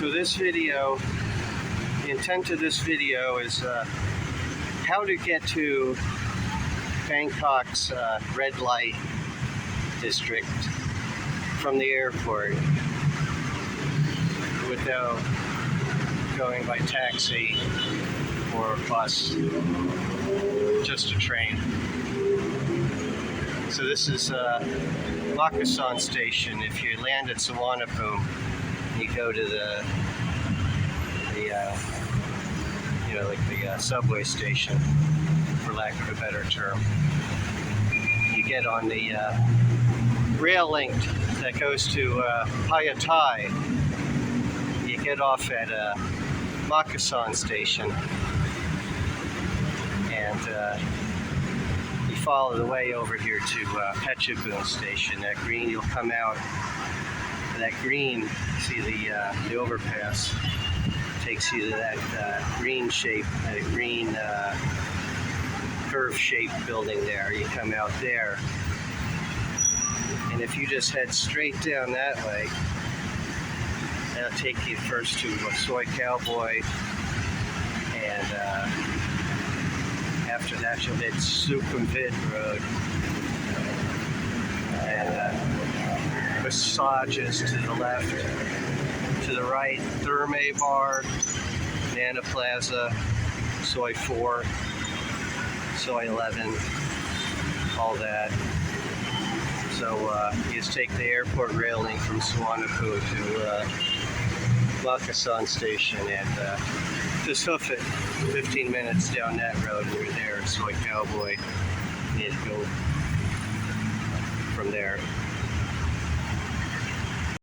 So this video, the intent of this video is how to get to Bangkok's red light district from the airport without going by taxi or bus, just a train. So this is Makasan station. If you land at Suvarnabhumi, you go to the subway station, for lack of a better term. You get on the rail link that goes to Payatai. You get off at Makasan station, and you follow the way over here to Phetchabun station. That green, you'll come out. That green, see the overpass, takes you to that green shape, that green curve-shaped building there. You come out there, and if you just head straight down that way, that'll take you first to Soi Cowboy, and after that you'll hit Sukhumvit Road, and massages to the left, to the right, Thermea Bar, Nana Plaza, Soi 4, Soi 11, all that. So you just take the airport rail link from Suvarnabhumi to Makasan station, and just hoof it 15 minutes down that road, and you're there at Soi Cowboy. You need to go from there.